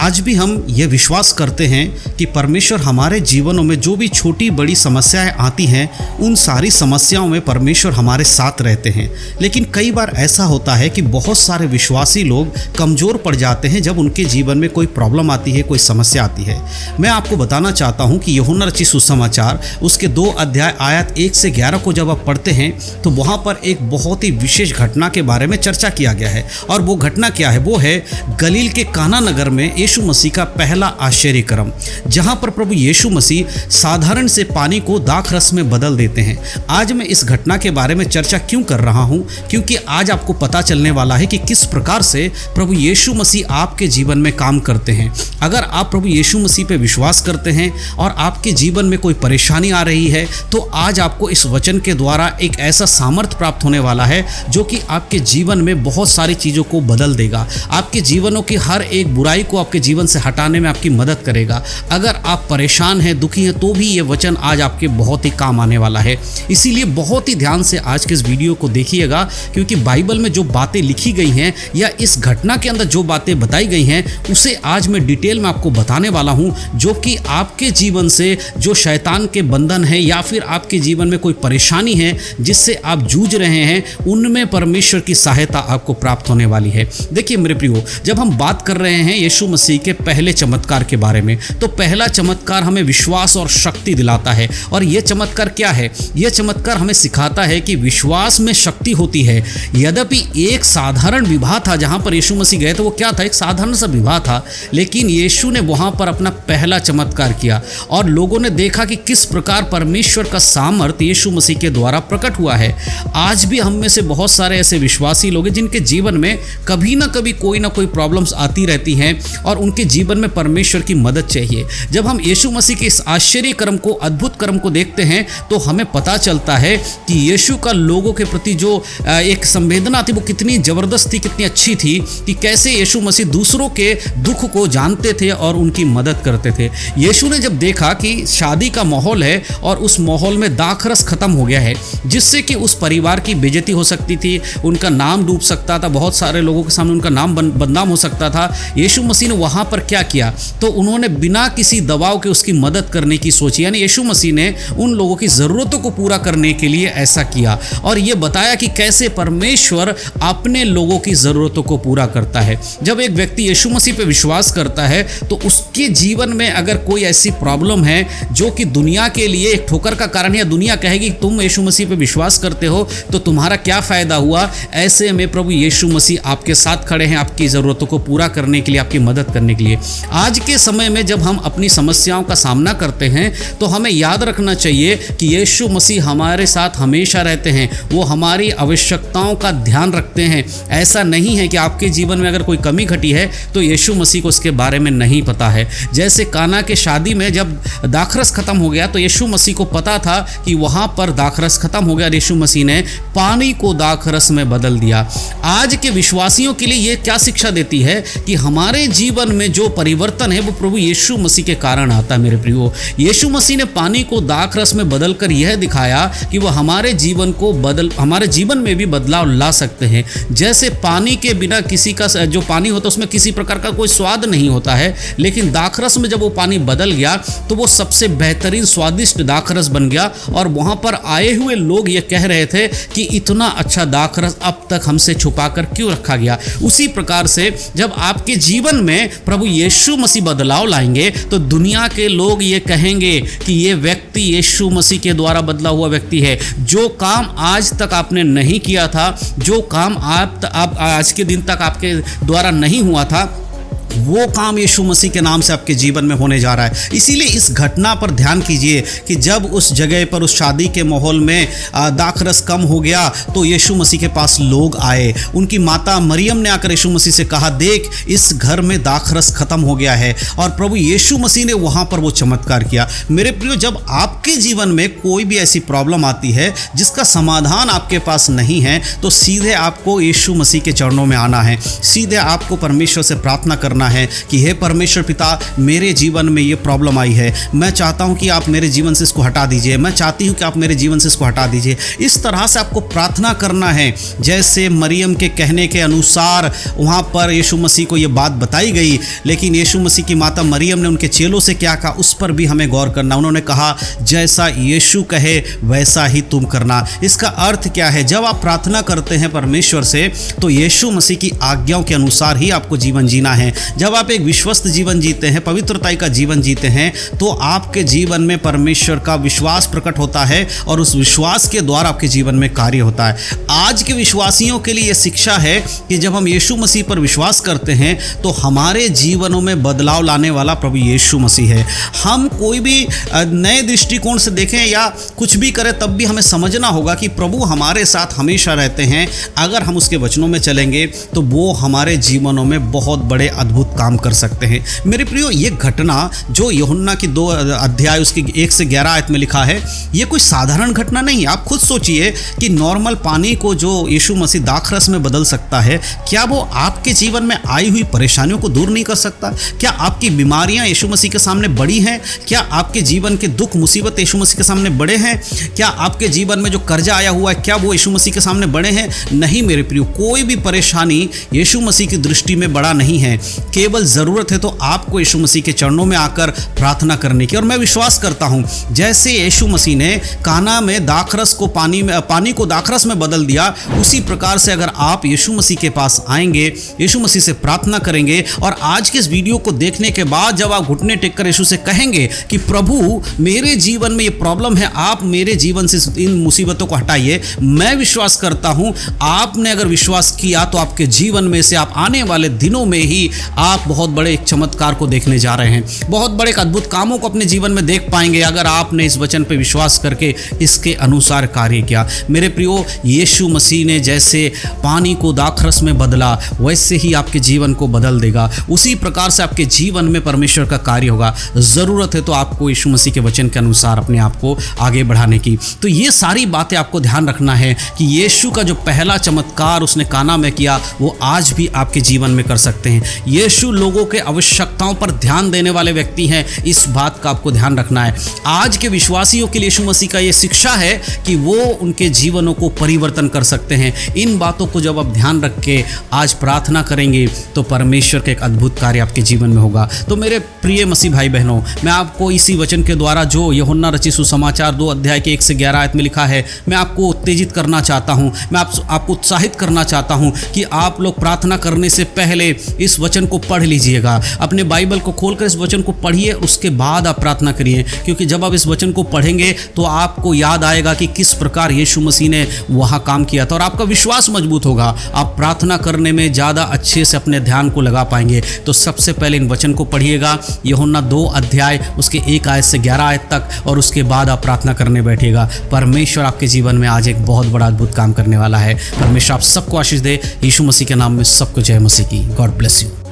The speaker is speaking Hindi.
आज भी हम ये विश्वास करते हैं कि परमेश्वर हमारे जीवनों में जो भी छोटी बड़ी समस्याएं आती हैं, उन सारी समस्याओं में परमेश्वर हमारे साथ रहते हैं। लेकिन कई बार ऐसा होता है कि बहुत सारे विश्वासी लोग कमज़ोर पड़ जाते हैं जब उनके जीवन में कोई प्रॉब्लम आती है, कोई समस्या आती है। मैं आपको बताना चाहता हूँ कि यूहन्ना रचित सुसमाचार उसके 2 अध्याय आयत 1 से 11 को जब आप पढ़ते हैं तो वहाँ पर एक बहुत ही विशेष घटना के बारे में चर्चा किया गया है। और वो घटना क्या है? वो है गलील के काना नगर में यीशु मसीह का पहला आश्चर्य कर्म, जहां पर प्रभु यीशु मसीह साधारण से पानी को दाखरस में बदल देते हैं। आज मैं इस घटना के बारे में चर्चा क्यों कर रहा हूं? क्योंकि आज आपको पता चलने वाला है कि किस प्रकार से प्रभु यीशु मसीह आपके जीवन में काम करते हैं। अगर आप प्रभु यीशु मसीह पे विश्वास करते हैं और आपके जीवन में कोई परेशानी आ रही है, तो आज आपको इस वचन के द्वारा एक ऐसा सामर्थ्य प्राप्त होने वाला है जो कि आपके जीवन में बहुत सारी चीज़ों को बदल देगा। आपके जीवनों की हर एक बुराई को आपके जीवन से हटाने में आपकी मदद करेगा। अगर आप परेशान हैं, दुखी हैं, तो भी ये वचन आज आपके बहुत ही काम आने वाला है। इसीलिए बहुत ही ध्यान से आज के इस वीडियो को देखिएगा, क्योंकि बाइबल में जो बातें लिखी गई हैं या इस घटना के अंदर जो बातें बताई गई हैं, उसे आज मैं डिटेल में आपको बताने वाला हूँ, जो कि आपके जीवन से जो शैतान के बंधन है या फिर आपके जीवन में कोई परेशानी है जिससे आप जूझ रहे हैं, उनमें परमेश्वर की सहायता आपको प्राप्त होने वाली है। देखिए मेरे प्रियो, जब हम बात कर रहे हैं यीशु मसीह के पहले चमत्कार के बारे में, तो पहला चमत्कार हमें विश्वास और शक्ति दिलाता है। और यह चमत्कार क्या है? यह चमत्कार हमें सिखाता है कि विश्वास में शक्ति होती है। यद्यपि एक साधारण विवाह था जहां पर यीशु मसीह गए थे, वो क्या था? एक साधारण सा विवाह था, लेकिन यीशु ने वहां पर अपना पहला चमत्कार किया और लोगों ने देखा कि किस प्रकार परमेश्वर का सामर्थ्य यीशु मसीह के द्वारा प्रकट हुआ है। आज भी हम में से बहुत सारे ऐसे विश्वासी लोग हैं जिनके जीवन में कभी ना कभी कोई ना कोई प्रॉब्लम्स आती रहती हैं और उनके जीवन में परमेश्वर की मदद चाहिए। जब हम यीशु मसीह के इस आश्चर्य कर्म को, अद्भुत कर्म को देखते हैं, तो हमें पता चलता है कि यीशु का लोगों के प्रति जो एक संवेदना थी वो कितनी ज़बरदस्त थी, कितनी अच्छी थी कि कैसे यीशु मसीह दूसरों के दुख को जानते थे और उनकी मदद करते थे। यीशु ने जब देखा कि शादी का माहौल है और उस माहौल में दाखरस खत्म हो गया है, जिससे कि उस परिवार की बेइज्जती हो सकती थी, उनका नाम डूब सकता था, बहुत सारे लोगों के सामने उनका नाम बदनाम हो सकता था, यीशु मसीह ने वहाँ पर क्या किया? तो उन्होंने बिना किसी दबाव के उसकी मदद करने की सोची। यानी यीशु मसीह ने उन लोगों की ज़रूरतों को पूरा करने के लिए ऐसा किया और ये बताया कि कैसे परमेश्वर अपने लोगों की ज़रूरतों को पूरा करता है। जब एक व्यक्ति यीशु मसीह पे विश्वास करता है, तो उसके जीवन में अगर कोई ऐसी प्रॉब्लम है जो कि दुनिया के लिए एक ठोकर का कारण है, दुनिया कहेगी तुम यीशु मसीह पे विश्वास करते हो तो तुम्हारा क्या फ़ायदा हुआ, ऐसे में प्रभु यीशु मसीह आपके साथ खड़े हैं, आपकी ज़रूरतों को पूरा करने के लिए, आपकी मदद करने के लिए। आज के समय में जब हम अपनी समस्याओं का सामना करते हैं, तो हमें याद रखना चाहिए कि यीशु मसीह हमारे साथ हमेशा रहते हैं। वो हमारी आवश्यकताओं का ध्यान रखते हैं। ऐसा नहीं है कि आपके जीवन में अगर कोई कमी घटी है तो यीशु मसीह को उसके बारे में नहीं पता है। जैसे काना के शादी में जब दाखरस खत्म हो गया, तो यीशु मसीह को पता था कि वहाँ पर दाखरस खत्म हो गया। यीशु मसीह ने पानी को दाखरस में बदल दिया। आज के विश्वासियों के लिए ये क्या शिक्षा देती है कि हमारे जीवन में जो परिवर्तन है वो प्रभु यीशु मसीह के कारण आता है। मेरे प्रियो, यीशु मसीह ने पानी को दाखरस में बदलकर यह दिखाया कि वह हमारे जीवन में भी बदलाव ला सकते हैं। जैसे पानी के बिना किसी का जो पानी होता है उसमें किसी प्रकार का कोई स्वाद नहीं होता है, लेकिन दाखरस में जब वो पानी बदल गया तो वो सबसे बेहतरीन स्वादिष्ट दाखरस बन गया। और वहाँ पर आए हुए लोग ये कह रहे थे कि इतना अच्छा दाखरस अब तक हमसे छुपा कर क्यों रखा गया। उसी प्रकार से जब आपके जीवन में प्रभु यीशु मसीह बदलाव लाएंगे, तो दुनिया के लोग ये कहेंगे कि ये व्यक्ति यीशु मसीह के द्वारा बदला हुआ व्यक्ति है। जो काम आज तक आपने नहीं किया था, जो काम आप आज के दिन तक आपके द्वारा नहीं हुआ था, वो काम यीशु मसीह के नाम से आपके जीवन में होने जा रहा है। इसीलिए इस घटना पर ध्यान कीजिए कि जब उस जगह पर, उस शादी के माहौल में दाखरस कम हो गया, तो यीशु मसीह के पास लोग आए। उनकी माता मरियम ने आकर यीशु मसीह से कहा, देख इस घर में दाखरस खत्म हो गया है। और प्रभु यीशु मसीह ने वहाँ पर वो चमत्कार किया। मेरे प्रियो, जब आपके जीवन में कोई भी ऐसी प्रॉब्लम आती है जिसका समाधान आपके पास नहीं है, तो सीधे आपको यीशु मसीह के चरणों में आना है। सीधे आपको परमेश्वर से प्रार्थना करना करना है कि हे परमेश्वर पिता, मेरे जीवन में ये प्रॉब्लम आई है, मैं चाहता हूँ कि आप मेरे जीवन से इसको हटा दीजिए, मैं चाहती हूँ कि आप मेरे जीवन से इसको हटा दीजिए। इस तरह से आपको प्रार्थना करना है जैसे मरियम के कहने के अनुसार वहाँ पर यीशु मसीह को ये बात बताई गई। लेकिन यीशु मसीह की माता मरियम ने उनके चेलों से क्या कहा, उस पर भी हमें गौर करना। उन्होंने कहा जैसा यीशु कहे वैसा ही तुम करना। इसका अर्थ क्या है? जब आप प्रार्थना करते हैं परमेश्वर से तो यीशु मसीह की आज्ञाओं के अनुसार ही आपको जीवन जीना है। जब आप एक विश्वस्त जीवन जीते हैं, पवित्रता का जीवन जीते हैं, तो आपके जीवन में परमेश्वर का विश्वास प्रकट होता है और उस विश्वास के द्वारा आपके जीवन में कार्य होता है। आज के विश्वासियों के लिए यह शिक्षा है कि जब हम यीशु मसीह पर विश्वास करते हैं तो हमारे जीवनों में बदलाव लाने वाला प्रभु यीशु मसीह है। हम कोई भी नए दृष्टिकोण से देखें या कुछ भी करें, तब भी हमें समझना होगा कि प्रभु हमारे साथ हमेशा रहते हैं। अगर हम उसके वचनों में चलेंगे तो वो हमारे जीवनों में बहुत बड़े अद्भुत काम कर सकते हैं। मेरे प्रियो, ये घटना जो यूहन्ना की 2 अध्याय उसकी 1 से 11 आयत में लिखा है, ये कोई साधारण घटना नहीं। आप खुद सोचिए कि नॉर्मल पानी को जो यीशु मसीह दाखरस में बदल सकता है, क्या वो आपके जीवन में आई हुई परेशानियों को दूर नहीं कर सकता? क्या आपकी बीमारियां यीशु मसीह के सामने बड़ी हैं? क्या आपके जीवन के दुख मुसीबत यीशु मसीह के सामने बड़े हैं? क्या आपके जीवन में जो कर्जा आया हुआ है, क्या वो यीशु मसीह के सामने बड़े हैं? नहीं मेरे प्रियो, कोई भी परेशानी यीशु मसीह की दृष्टि में बड़ा नहीं है। केवल ज़रूरत है तो आपको यीशु मसीह के चरणों में आकर प्रार्थना करने की। और मैं विश्वास करता हूँ जैसे यीशु मसीह ने काना में दाखरस को पानी को दाखरस में बदल दिया, उसी प्रकार से अगर आप यीशु मसीह के पास आएंगे, यीशु मसीह से प्रार्थना करेंगे और आज के इस वीडियो को देखने के बाद जब आप घुटने टेककर यीशु से कहेंगे कि प्रभु मेरे जीवन में ये प्रॉब्लम है, आप मेरे जीवन से इन मुसीबतों को हटाइए, मैं विश्वास करता हूँ आपने अगर विश्वास किया तो आपके जीवन में से आप आने वाले दिनों में ही आप बहुत बड़े एक चमत्कार को देखने जा रहे हैं, बहुत बड़े अद्भुत कामों को अपने जीवन में देख पाएंगे अगर आपने इस वचन पर विश्वास करके इसके अनुसार कार्य किया। मेरे प्रियो, यीशु मसीह ने जैसे पानी को दाखरस में बदला वैसे ही आपके जीवन को बदल देगा। उसी प्रकार से आपके जीवन में परमेश्वर का कार्य होगा। ज़रूरत है तो आपको यीशु मसीह के वचन के अनुसार अपने आप को आगे बढ़ाने की। तो ये सारी बातें आपको ध्यान रखना है कि यीशु का जो पहला चमत्कार उसने काना में किया वो आज भी आपके जीवन में कर सकते हैं। यीशु लोगों के आवश्यकताओं पर ध्यान देने वाले व्यक्ति हैं, इस बात का आपको ध्यान रखना है। आज के विश्वासियों के लिए यीशु मसीह का ये शिक्षा है कि वो उनके जीवनों को परिवर्तन कर सकते हैं। इन बातों को जब आप ध्यान रख के आज प्रार्थना करेंगे तो परमेश्वर का एक अद्भुत कार्य आपके जीवन में होगा। तो मेरे प्रिय मसीह भाई बहनों, मैं आपको इसी वचन के द्वारा जो यूहन्ना रचित सुसमाचार 2 अध्याय के 1 से 11 आयत में लिखा है, मैं आपको उत्तेजित करना चाहता हूँ, मैं आपको उत्साहित करना चाहता हूँ कि आप लोग प्रार्थना करने से पहले इस वचन को पढ़ लीजिएगा। अपने बाइबल को खोलकर इस वचन को पढ़िए, उसके बाद आप प्रार्थना करिए, क्योंकि जब आप इस वचन को पढ़ेंगे तो आपको याद आएगा कि किस प्रकार यीशु मसीह ने वहाँ काम किया था और आपका विश्वास मजबूत होगा। आप प्रार्थना करने में ज़्यादा अच्छे से अपने ध्यान को लगा पाएंगे। तो सबसे पहले इन वचन को पढ़िएगा, यूहन्ना 2 अध्याय उसके 1 आयत से 11 आयत तक, और उसके बाद आप प्रार्थना करने बैठिएगा। परमेश्वर आपके जीवन में आज एक बहुत बड़ा अद्भुत काम करने वाला है। परमेश्वर आप सबको आशीष दे। यीशु मसीह के नाम में सबको जय मसीह की। God bless you.